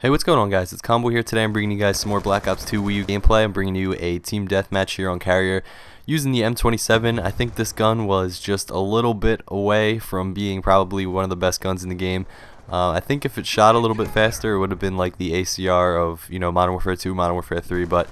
Hey, what's going on, guys? It's Combo here. Today I'm bringing you guys some more Black Ops 2 Wii U gameplay. I'm bringing you a team deathmatch here on Carrier using the M27. I think this gun was just a little bit away from being probably one of the best guns in the game. I think if it shot a little bit faster, it would have been like the ACR of, Modern Warfare 2, Modern Warfare 3, but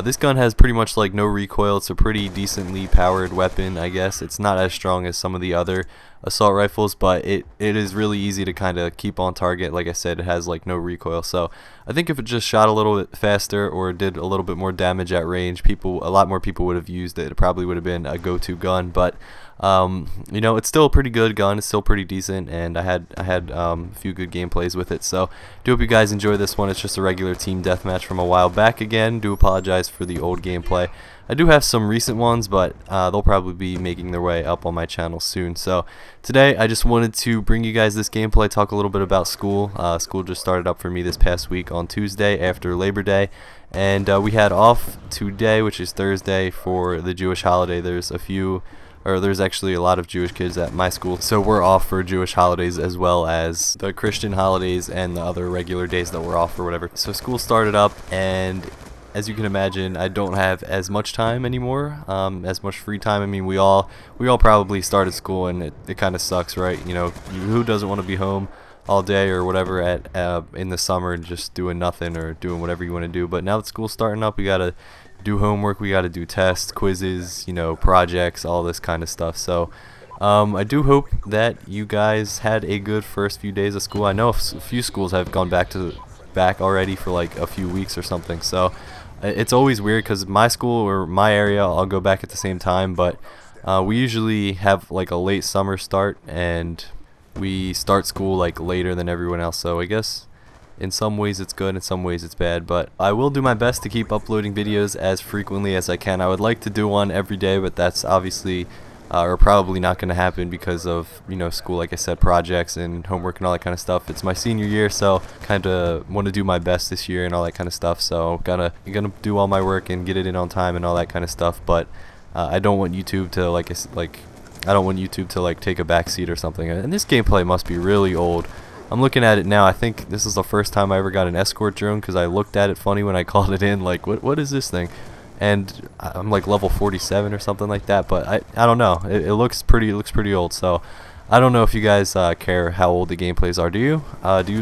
this gun has pretty much like no recoil. It's a pretty decently powered weapon, I guess. It's not as strong as some of the other assault rifles, but it is really easy to kind of keep on target. Like I said, it has like no recoil, so I think if it just shot a little bit faster or did a little bit more damage at range, a lot more people would have used it. It probably would have been a go-to gun, but it's still a pretty good gun. It's still pretty decent, and I had a few good gameplays with it. So do hope you guys enjoy this one. It's just a regular team deathmatch from a while back. Again, do apologize for the old gameplay. I do have some recent ones, but they'll probably be making their way up on my channel soon. So today I just wanted to bring you guys this gameplay, talk a little bit about school. School just started up for me this past week on Tuesday after Labor Day, and we had off today, which is Thursday, for the Jewish holiday. There's actually a lot of Jewish kids at my school, so we're off for Jewish holidays as well as the Christian holidays and the other regular days that we're off or whatever. So school started up, and as you can imagine, I don't have as much time anymore, as much free time. I mean, we all probably started school, and it kind of sucks, right? Who doesn't want to be home all day or whatever in the summer just doing nothing or doing whatever you want to do? But now that school's starting up, we gotta do homework, we gotta do tests, quizzes, projects, all this kind of stuff. So I do hope that you guys had a good first few days of school. I know a few schools have gone back already for like a few weeks or something, so it's always weird because my school or my area, I'll go back at the same time, but we usually have like a late summer start, and we start school like later than everyone else. So I guess in some ways it's good, in some ways it's bad, but I will do my best to keep uploading videos as frequently as I can. I would like to do one every day, but that's obviously or probably not going to happen because of school, like I said, projects and homework and all that kind of stuff. It's my senior year, so kind of want to do my best this year and all that kind of stuff. So gonna do all my work and get it in on time and all that kind of stuff. But I don't want YouTube to take a back seat or something. And this gameplay must be really old. I'm looking at it now. I think this is the first time I ever got an escort drone, because I looked at it funny when I called it in, like what is this thing? And I'm like level 47 or something like that, but I don't know. It looks pretty old. So I don't know if you guys care how old the gameplays are. Do you?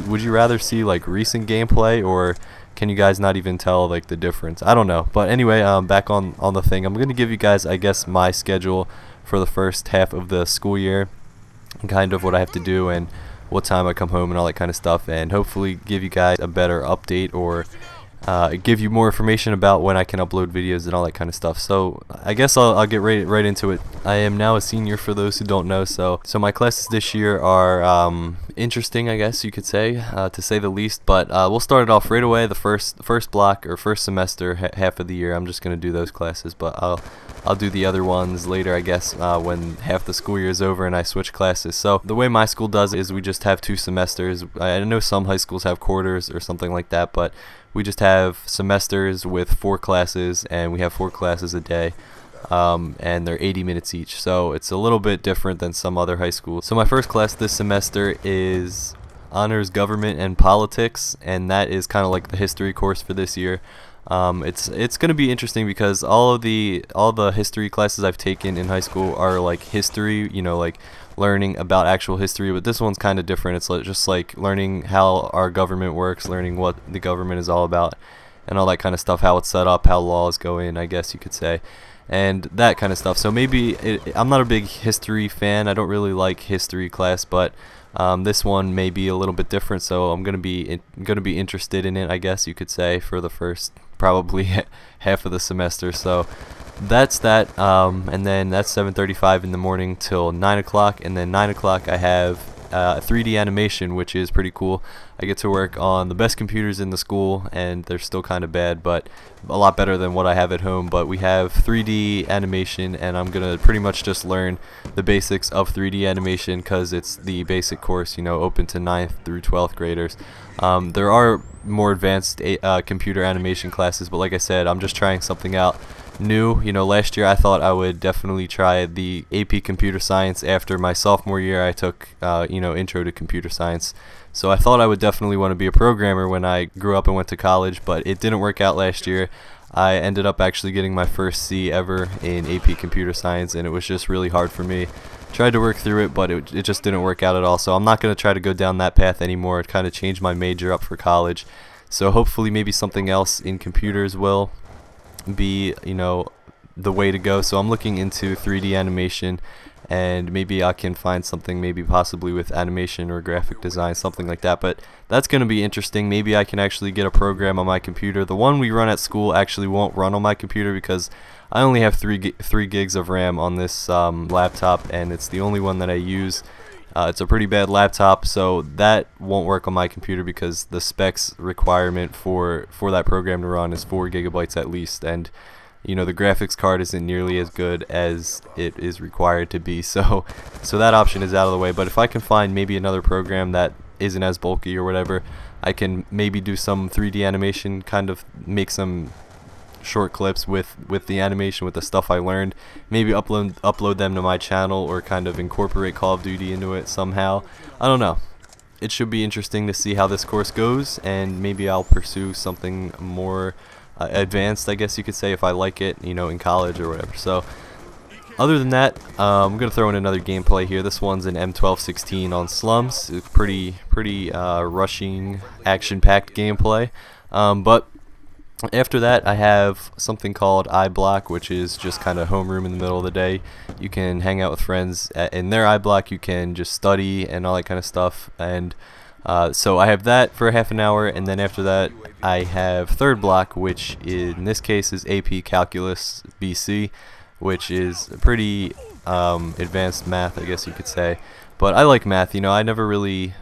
Would you rather see like recent gameplay, or can you guys not even tell like the difference? I don't know. But anyway, back on the thing. I'm gonna give you guys, I guess, my schedule for the first half of the school year, and kind of what I have to do and what time I come home and all that kind of stuff, and hopefully give you guys a better update, or give you more information about when I can upload videos and all that kind of stuff. So I guess I'll get right into it. I am now a senior, for those who don't know. So my classes this year are interesting, I guess you could say, to say the least. But we'll start it off right away. The first block or first semester, half of the year, I'm just gonna do those classes. But I'll do the other ones later, I guess, when half the school year is over and I switch classes. So the way my school does it is we just have 2 semesters. I know some high schools have quarters or something like that, but we just have semesters with 4 classes, and we have 4 classes a day, and they're 80 minutes each. So it's a little bit different than some other high schools. So my first class this semester is Honors Government and Politics, and that is kind of like the history course for this year. It's going to be interesting because all the history classes I've taken in high school are like history, like learning about actual history, but this one's kind of different. It's just like learning how our government works, learning what the government is all about and all that kind of stuff, how it's set up, how laws go in, I guess you could say, and that kind of stuff. So maybe I'm not a big history fan. I don't really like history class, but this one may be a little bit different, so I'm gonna be interested in it, I guess you could say, for the first probably half of the semester. So that's that, and then that's 7:35 in the morning till 9 o'clock, and then 9 o'clock I have 3D animation, which is pretty cool. I get to work on the best computers in the school, and they're still kind of bad, but a lot better than what I have at home. But we have 3D animation, and I'm gonna pretty much just learn the basics of 3D animation because it's the basic course, open to 9th through 12th graders. There are more advanced computer animation classes, but like I said, I'm just trying something out new. Last year I thought I would definitely try the AP Computer Science. After my sophomore year, I took Intro to Computer Science. So I thought I would definitely want to be a programmer when I grew up and went to college, but it didn't work out last year. I ended up actually getting my first C ever in AP Computer Science, and it was just really hard for me. Tried to work through it, but it just didn't work out at all. So I'm not going to try to go down that path anymore. It kind of changed my major up for college. So hopefully maybe something else in computers will be the way to go. So I'm looking into 3D animation, and maybe I can find something maybe possibly with animation or graphic design, something like that. But that's going to be interesting. Maybe I can actually get a program on my computer. The one we run at school actually won't run on my computer because I only have 3 gigs of RAM on this laptop, and it's the only one that I use. It's a pretty bad laptop, so that won't work on my computer because the specs requirement for that program to run is 4 gigabytes at least, and the graphics card isn't nearly as good as it is required to be. So that option is out of the way. But if I can find maybe another program that isn't as bulky or whatever, I can maybe do some 3D animation, kind of make some short clips with the animation, with the stuff I learned, maybe upload them to my channel, or kind of incorporate Call of Duty into it somehow. I don't know. It should be interesting to see how this course goes, and maybe I'll pursue something more advanced, I guess you could say, if I like it, in college or whatever. So other than that, I'm gonna throw in another gameplay here. This one's an M1216 on slums. It's pretty rushing, action-packed gameplay, but after that, I have something called iBlock, which is just kind of homeroom in the middle of the day. You can hang out with friends in their iBlock. You can just study and all that kind of stuff. And so I have that for half an hour, and then after that, I have third block, which in this case is AP Calculus BC, which is pretty advanced math, I guess you could say. But I like math. I never really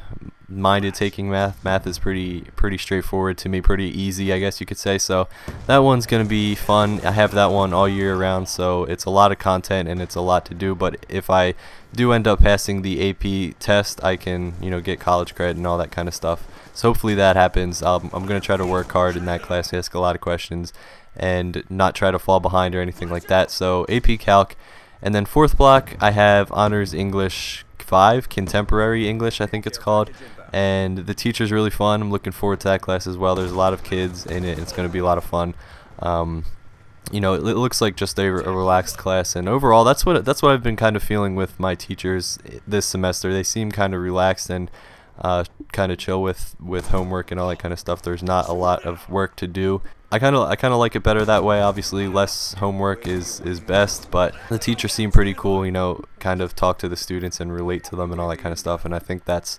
minded taking math. Math is pretty straightforward to me, pretty easy, I guess you could say. So that one's gonna be fun. I have that one all year round, so it's a lot of content and it's a lot to do. But if I do end up passing the AP test, I can get college credit and all that kind of stuff. So hopefully that happens. I'm gonna try to work hard in that class, ask a lot of questions, and not try to fall behind or anything like that. So AP Calc, and then fourth block I have Honors English 5, Contemporary English I think it's called, and the teacher's really fun. I'm looking forward to that class as well. There's a lot of kids in it. It's going to be a lot of fun. It looks like just a relaxed class, and overall that's what I've been kind of feeling with my teachers this semester. They seem kind of relaxed and kind of chill with homework and all that kind of stuff. There's not a lot of work to do. I kind of like it better that way. Obviously, less homework is best, but the teachers seem pretty cool. Kind of talk to the students and relate to them and all that kind of stuff. And I think that's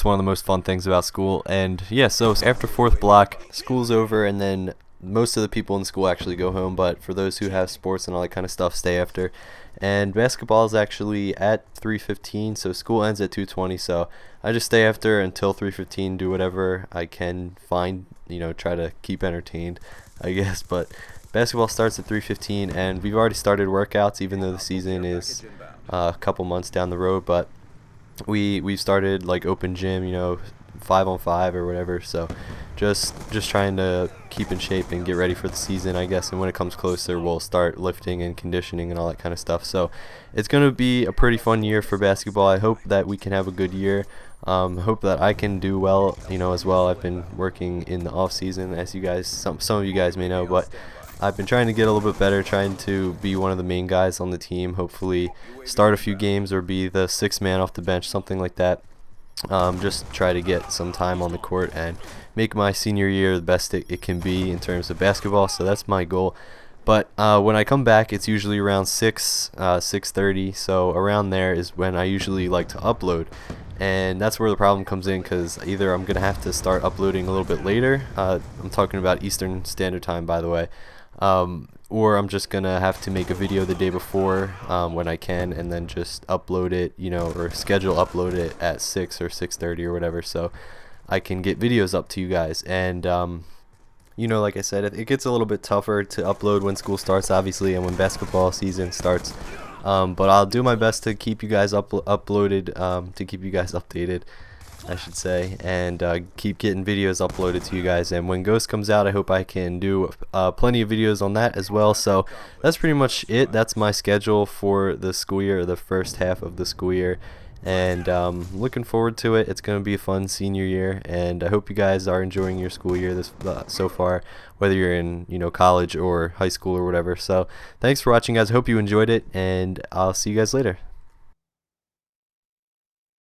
one of the most fun things about school. And yeah, so after fourth block, school's over, and then most of the people in school actually go home. But for those who have sports and all that kind of stuff, stay after. And basketball is actually at 3:15, so school ends at 2:20. So I just stay after until 3:15, do whatever I can find, try to keep entertained, I guess. But basketball starts at 3:15, and we've already started workouts, even though the season is a couple months down the road. But we've started like open gym, 5-on-5 or whatever. So just trying to keep in shape and get ready for the season, I guess. And when it comes closer, we'll start lifting and conditioning and all that kind of stuff. So it's going to be a pretty fun year for basketball. I hope that we can have a good year. Hope that I can do well, as well. I've been working in the off season, as you guys, some of you guys may know, but I've been trying to get a little bit better, trying to be one of the main guys on the team, hopefully start a few games or be the sixth man off the bench, something like that. Just try to get some time on the court and make my senior year the best it can be in terms of basketball. So that's my goal. But when I come back, it's usually around 6:30. So around there is when I usually like to upload. And that's where the problem comes in, because either I'm going to have to start uploading a little bit later. I'm talking about Eastern Standard Time, by the way. Or I'm just going to have to make a video the day before when I can, and then just upload it, or schedule upload it at 6 or 6:30 or whatever, so I can get videos up to you guys. And like I said, it gets a little bit tougher to upload when school starts, obviously, and when basketball season starts. But I'll do my best to keep you guys uploaded, to keep you guys updated. I should say, and keep getting videos uploaded to you guys. And when Ghost comes out, I hope I can do plenty of videos on that as well. So that's pretty much it. That's my schedule for the school year, or the first half of the school year, and looking forward to it. It's going to be a fun senior year, and I hope you guys are enjoying your school year this so far, whether you're in college or high school or whatever. So thanks for watching, guys. I hope you enjoyed it, and I'll see you guys later.